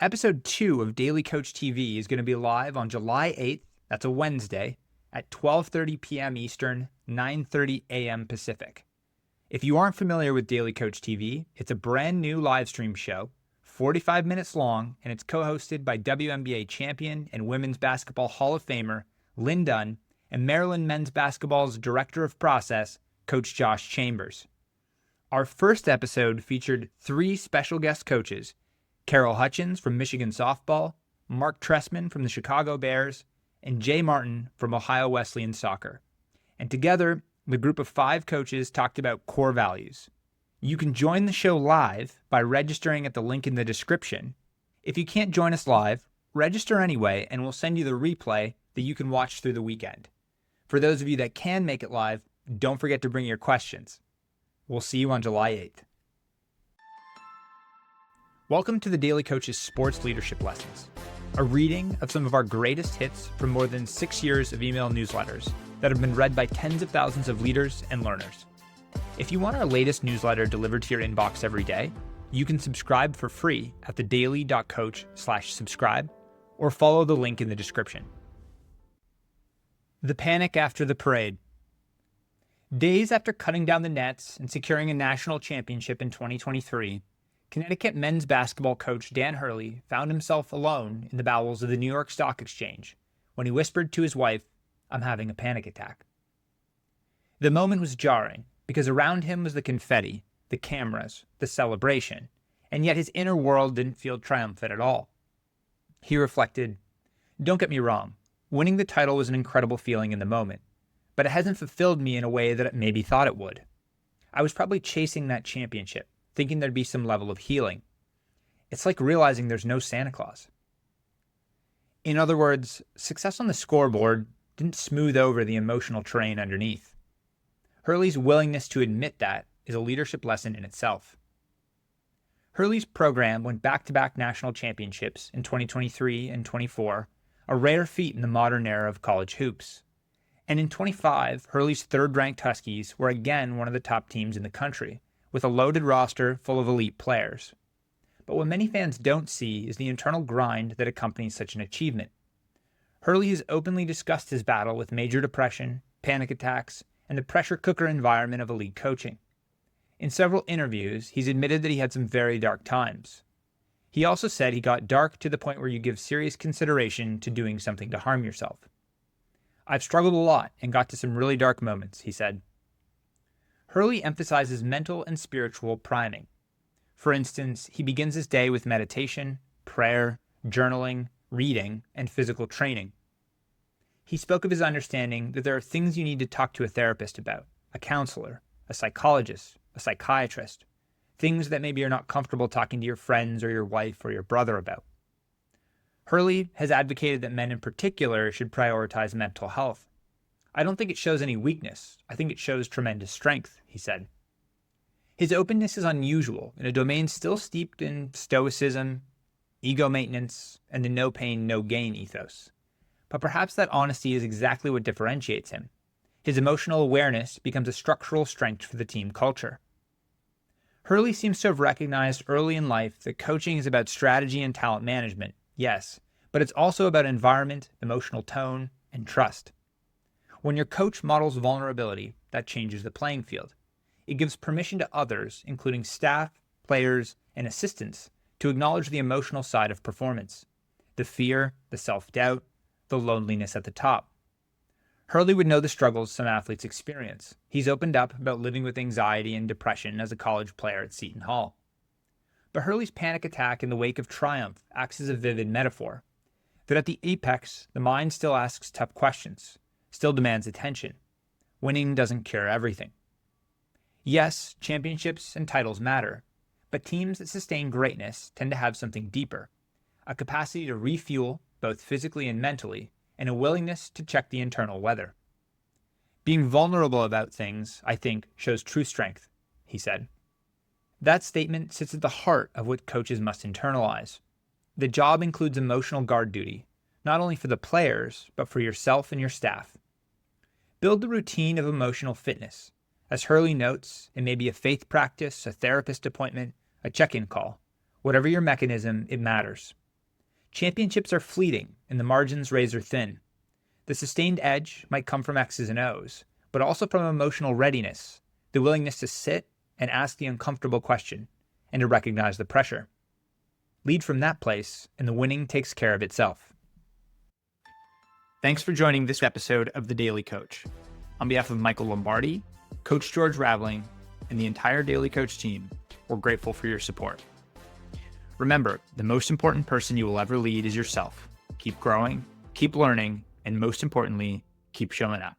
Episode 2 of Daily Coach TV is going to be live on July 8th, that's a Wednesday, at 12:30 p.m. Eastern, 9:30 a.m. Pacific. If you aren't familiar with Daily Coach TV, it's a brand new live stream show, 45 minutes long, and it's co-hosted by WNBA champion and Women's Basketball Hall of Famer Lynn Dunn and Maryland Men's Basketball's Director of Process, Coach Josh Chambers. Our first episode featured 3 special guest coaches, Carol Hutchins from Michigan Softball, Mark Trestman from the Chicago Bears, and Jay Martin from Ohio Wesleyan Soccer. And together, the group of 5 coaches talked about core values. You can join the show live by registering at the link in the description. If you can't join us live, register anyway and we'll send you the replay that you can watch through the weekend. For those of you that can make it live, don't forget to bring your questions. We'll see you on July 8th. Welcome to the Daily Coach's Sports Leadership Lessons, a reading of some of our greatest hits from more than 6 years of email newsletters that have been read by tens of thousands of leaders and learners. If you want our latest newsletter delivered to your inbox every day, you can subscribe for free at thedaily.coach/subscribe or follow the link in the description. The panic after the parade. Days after cutting down the nets and securing a national championship in 2023, Connecticut men's basketball coach Dan Hurley found himself alone in the bowels of the New York Stock Exchange when he whispered to his wife, "I'm having a panic attack." The moment was jarring because around him was the confetti, the cameras, the celebration, and yet his inner world didn't feel triumphant at all. He reflected, "Don't get me wrong, winning the title was an incredible feeling in the moment, but it hasn't fulfilled me in a way that it maybe thought it would. I was probably chasing that championship, thinking there'd be some level of healing. It's like realizing there's no Santa Claus." In other words, success on the scoreboard didn't smooth over the emotional terrain underneath. Hurley's willingness to admit that is a leadership lesson in itself. Hurley's program went back-to-back national championships in 2023 and 24, a rare feat in the modern era of college hoops. And in 25, Hurley's third-ranked Huskies were again one of the top teams in the country, with a loaded roster full of elite players. But what many fans don't see is the internal grind that accompanies such an achievement. Hurley has openly discussed his battle with major depression, panic attacks, and the pressure cooker environment of elite coaching. In several interviews, he's admitted that he had some very dark times. He also said he got dark to the point where you give serious consideration to doing something to harm yourself. "I've struggled a lot and got to some really dark moments," he said. Hurley emphasizes mental and spiritual priming. For instance, he begins his day with meditation, prayer, journaling, reading, and physical training. He spoke of his understanding that there are things you need to talk to a therapist about, a counselor, a psychologist, a psychiatrist, things that maybe you're not comfortable talking to your friends or your wife or your brother about. Hurley has advocated that men in particular should prioritize mental health. "I don't think it shows any weakness. I think it shows tremendous strength," he said. His openness is unusual in a domain still steeped in stoicism, ego maintenance, and the no pain, no gain ethos. But perhaps that honesty is exactly what differentiates him. His emotional awareness becomes a structural strength for the team culture. Hurley seems to have recognized early in life that coaching is about strategy and talent management, yes, but it's also about environment, emotional tone, and trust. When your coach models vulnerability, that changes the playing field. It gives permission to others, including staff, players, and assistants, to acknowledge the emotional side of performance, the fear, the self-doubt, the loneliness at the top. Hurley would know the struggles some athletes experience. He's opened up about living with anxiety and depression as a college player at Seton Hall. But Hurley's panic attack in the wake of triumph acts as a vivid metaphor, that at the apex, the mind still asks tough questions, still demands attention. Winning doesn't cure everything. Yes, championships and titles matter, but teams that sustain greatness tend to have something deeper, a capacity to refuel both physically and mentally, and a willingness to check the internal weather. "Being vulnerable about things, I think, shows true strength," he said. That statement sits at the heart of what coaches must internalize. The job includes emotional guard duty, not only for the players, but for yourself and your staff. Build the routine of emotional fitness. As Hurley notes, it may be a faith practice, a therapist appointment, a check-in call. Whatever your mechanism, it matters. Championships are fleeting and the margins razor thin. The sustained edge might come from X's and O's, but also from emotional readiness, the willingness to sit and ask the uncomfortable question, and to recognize the pressure. Lead from that place, and the winning takes care of itself. Thanks for joining this episode of The Daily Coach. On behalf of Michael Lombardi, Coach George Raveling, and the entire Daily Coach team, we're grateful for your support. Remember, the most important person you will ever lead is yourself. Keep growing, keep learning, and most importantly, keep showing up.